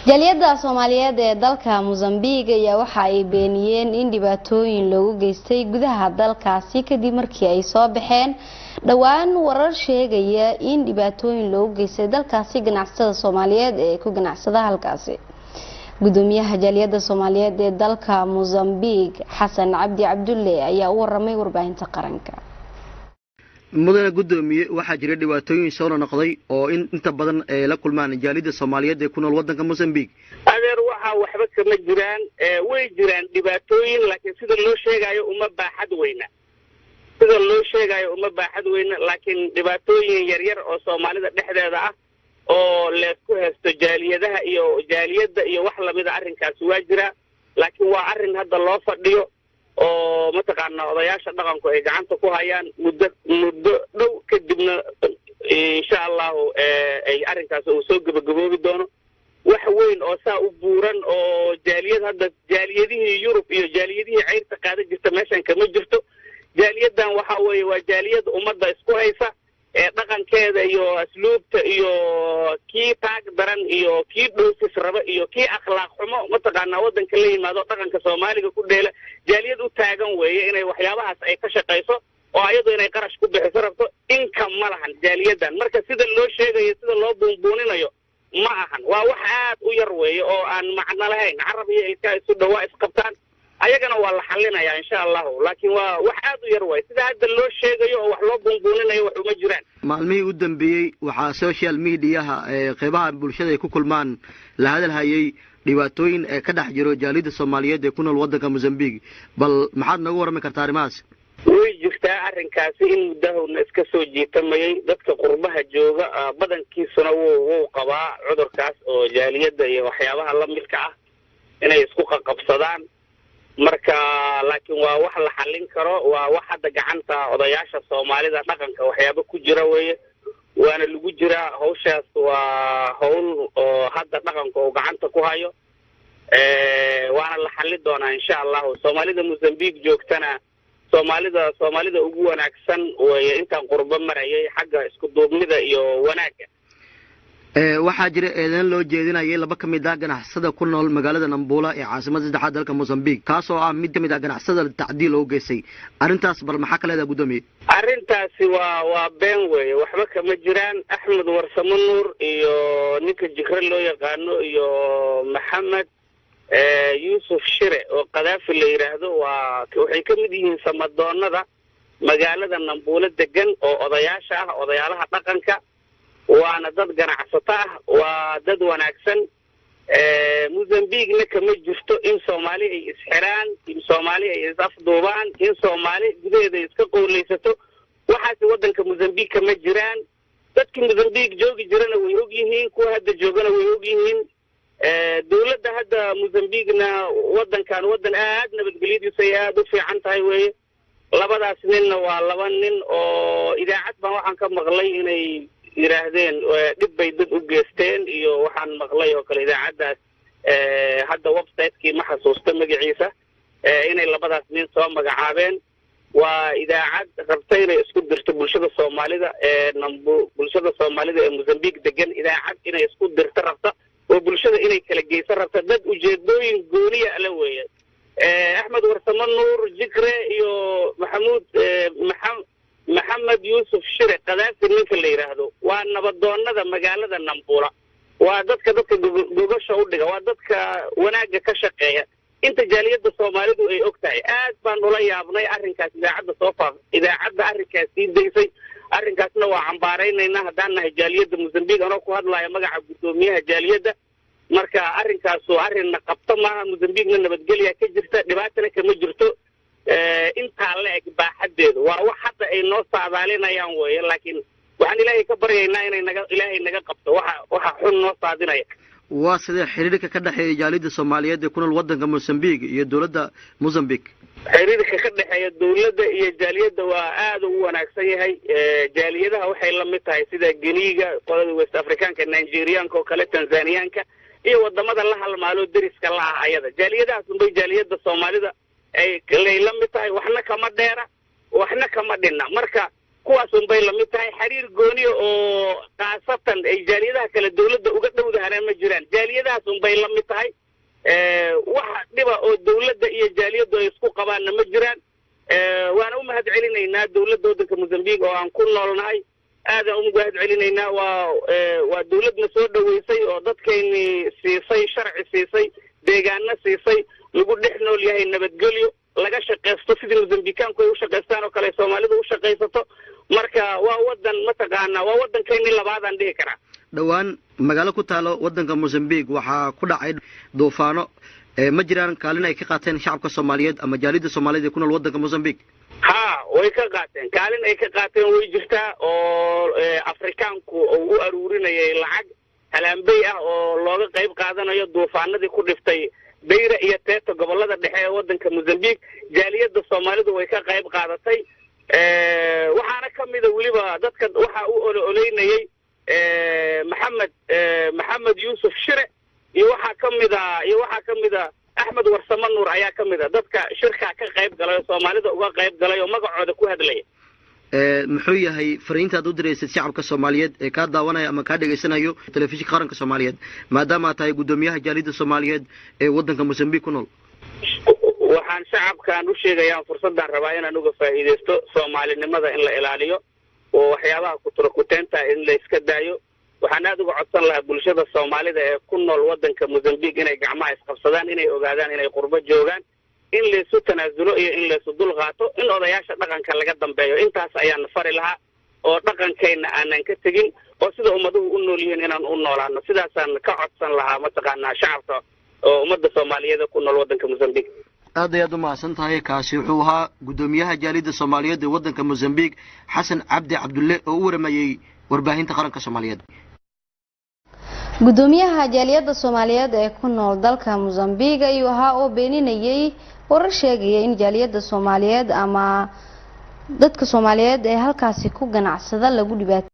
Jaaliyadda Soomaaliyeed ee dalka Mozambique ayaa waxa ay beeniyeen in dhibaatooyin loogu geystay gudaha dalkaasi kadib markii ay soo baxeen dhawaan warar sheegaya in dhibaatooyin loogu geystay dalkaasi ganacsatada Soomaaliyeed ee ku ganacsada halkaasi. Gudoomiyaha Jaaliyadda Soomaaliyeed ee dalka Mozambique Xasan Cabdi Cabdulle ayaa u waramay warbaahinta qaranka. mudane gudoomiye waxaa jira dhibaatooyin soo noqday oo inta badan la kulmaan jaaliyadda Soomaaliyeed ee ku nool wadanka Mozambique. adeer waxa waxba kama jiraan way jiraan dhibaatooyin laakiin sida loo sheegayo uma baaxad weyna laakiin dhibaatooyin yar yar oo Soomaalida dhexdeeda ah oo leesku haysto jaaliyadda iyo wax lamid ah arrinkaas waa jira laakiin waa arrin hadda loo fadhiyo oo mataqaana odayaasha dhaqanku ay gacanta ku hayaan muddo dhow kadibna insha Allah ay arrinkaas uu soo gabagaboobi doono wax weyn oo saa u buuran oo jaaliyadihii Yurub iyo jaaliyadihii ceyrta qaada jirta meeshan kama jirto jaaliyadan waxa weeye waa jaaliyad ummadda isku haysa dhaqankeeda iyo asluubta iyo kii taag daran iyo kii dhoosis raba iyo kii akhlaaq xumo mataqaana wadanka la yimaado dhaqanka Soomaaliga ku dheela jaaliyad u taagan weeye inay waxyaabahaas ay ka shaqeyso oo ayadu inay qarash ku bixiso rabto income ma lahan jaaliyadan marka sida loo sheegayo sida loo buunbuuninayo ma ahan waa wax aad u yar weeye oo aan macno lahayn carab iyo ilka isu dhawaa isqabtaan ayagana waa la xalinayaa insha Allah laakiin waa wax aad u yar way sida hadda loo sheegayo oo wax loo buunbuuninayo wax uma jiraan maalmihii u dambeeyay waxa social media qeybaha bulshada ay ku kulmaan la hadalhayay dhibaatooyin ka dhex jiro jaaliyadda Soomaaliyeed ee ku nool wadanka Mozambique bal maxaad nagu warami kartaa arrimahaas way jirtaa arrinkaasi in mudahowna iska soo jiitamayay dadka qurbaha jooga badankiisuna wuu qabaa cudurkaas oo jaaliyadda iyo waxyaabaha la midka ah inay isku qabsadaan marka laakiin waa wax la xalin karo waa wax hadda gacanta odayaasha Soomaalida dhaqanka waxyaabo ku jira weeye waana lagu jira hawshaas waa hawl oo hadda dhaqanka oo gacanta ku hayo waana la xalin doonaa insha Allah Soomaalida Mozambique joogtana Soomaalida ugu wanaagsan weeye intaan qurbo marayay xagga isku duubnida iyo wanaaga waxaa jira eedan loo jeedinayay laba kamid ah ganacsada ku nool magaalada Nampula ee caasimada saddexaad dalka Mozambique kaasoo ah mid kamid ah ganacsada tacdiil oo geysay arintaas bal maxaa kale ah gudoomiye arintaasi waa been weeye waxba kama jiraan Axmed Warsamo Nuur iyo ninka jikre loo yaqaano iyo Maxamed Yusuf Shire oo Qadaafi la yiraahdo waxay kamid yihiin samadoonada magaalada Nampula degan oo odayaalaha dhaqanka waana dad ganacsato ah waa dad wanaagsan Mozambique kama jirto in Soomaali ay isxiraan in Soomaali ay isafduubaan in Soomaali gudaheeda iska qooleysato waxaas wadanka Mozambique kama jiraan dadkii Mozambique joogi jirana way og yihiin kuwa hadda joogana way og yihiin dawladda hadda Mozambique-na wadankan wadan aad nabadgelyadiisa aad u fiican tahay weeye labadaas ninna waa laba nin oo idaacad baan waxaan ka maqlay inay yiraahdeen dib bay dad u geesteen iyo waxaan maqlay oo kale idaacadaas hadda website-kii ma xasuusto magaciisa inay labadaas nin soo magacaabeen waa idaacad rabtay inay isku dirto bulshada Soomaalida ee Mozambique degan idaacad inay isku dirto rabta oo bulshada inay kala geysan rabta dad ujeedooyin gooniya la weeye Axmed Warsamo Nuur Jikre iyo Maxamed Yusuf Shire Qadaafi ninka la yiraahdo waa nabadoonada magaalada Nampula waa dadka gogasha u dhiga waa dadka wanaaga ka shaqeeya inta jaaliyadda Soomaalidu ay ogtahay aad baan ula yaabnay arrinkaas idaacadda arrinkaas deysay arrinkaasna waa cambaaraynayna haddaan nahay jaaliyadda Mozambique anoo ku hadlayo magaca gudoomiyaha jaaliyadda marka arrinkaas oo arrin qabto maaha Mozambique nabadgelyo ka jirta dhibaatana kama jirto inta la eg baaxadeedu waa wax hadda ay noo saadaalinayaan weeye laakiin waxaan Ilaahay ka baryaynaa inay Ilaahay naga qabto waxa xun noo saadinaya waa sida xiriirka ka dhaxeeya jaaliyadda Soomaaliyeed ee ku nool wadanka Mozambique iyo dawladda Mozambique xiriirka ka dhaxeeya dawladda iyo jaaliyadda waa aad u wanaagsan yahay jaaliyadaha waxay la mid tahay sida Guinea qolada West Africanka Nigerianka oo kale Tanzanianka iyo wadamada la halmaalo dariska la ah ayada jaaliyadahaas unbay jaaliyadda Soomaalida ay la mid tahay waxna kama dheera waxna kama dhinna marka kuwaas unbay lamid tahay xiriir gooni oo khaasatan ay jaaliyadaha kale dawladda uga dhowdahanaan ma jiraan jaaliyadahaas unbay lamid tahay waxa dhiba oo dawladda iyo jaaliyaddu ay isku qabaanna ma jiraan waana u mahad celinaynaa dawladda waddanka Mozambique oo aan ku noolnahay aadaan u mahad celinaynaa waa dawladna soo dhaweysay oo dadkeenni siisay sharci siisay deegaanna siisay lagu dhex nool yahay nabadgelyo laga shaqeysto sidii Mozambicaanku ay u shaqeystaan oo kale Soomaalidu u shaqeysato marka waa wadan mataqaana waa wadankeeni labaad aan dhihi karaa dhawaan magaalo ku taalo wadanka Mozambique waxa ku dhacay duufaano ma jiraan kaalin ay ka qaateen shacabka Soomaaliyeed ama jaalida Soomaaliyeed ee ku nool wadanka Mozambique way ka qaateen kaalin ay ka qaateen way jirtaa oo Afrikaanku u aruurinayay lacag halaanbay ah oo looga qayb qaadanayo duufaanadii ku dhiftay Beira iyo Teto gobolada dhexe ee wadanka Mozambique jaaliyada Soomaalidu way ka qayb qaadatay waxaana kamid ah waliba dadka waxa uu oleynayay maxamed Yusuf Shire iyo waxa kamid ah Ahmed Warsamo Nuur ayaa kamid ah dadka shirka ka qayb galay Soomaalida uga qayb galay oo magacooda ku hadlay muxuu yahay fariinta aad u direysay shacabka Soomaaliyeed ee ka daawanaya ama ka dhageysanayo telefishinka qaranka Soomaaliyeed maadaama tahay gudoomiyaha jaalida Soomaaliyeed ee wadanka Mozambique ku nool waxaan shacabkaan u sheegayaa fursadan rabaa inaan uga faa'iideysto Soomaalinimada in la ilaaliyo oo waxyaabaha ku turkuteenta in la iska daayo waxaan aad uga codsan lahaa bulshada Soomaalida ee ku nool wadanka Mozambique inay gacmaha isqabsadaan inay ogaadaan inay qurbo joogaan in la isu tanaazulo iyo in la isu dul qaato in odayaasha dhaqanka laga dambeeyo intaas ayaan fari lahaa oo dhaqankeena aanan ka tagin oo sida ummaduhu u nool yihiin inaan u noolaano sidaasaan ka codsan lahaa mataqaanaa shacabka oo ummadda Soomaaliyeed ku nool wadanka Mozambique aad ayaad u mahadsan tahay kaasi wuxuu ahaa gudoomiyaha jaalida Soomaaliyeed ee wadanka Mozambique Xasan Cabdi Cabdulle oo u waramayay warbaahinta qaranka Soomaaliyeed gudoomiyaha jaaliyada Soomaaliyeed ee ku nool dalka Mozambique ayuu ahaa oo beeninayay warar sheegaya in jaaliyada Soomaaliyeed ama dadka Soomaaliyeed ee halkaasi ku ganacsada lagu dhibaateeyo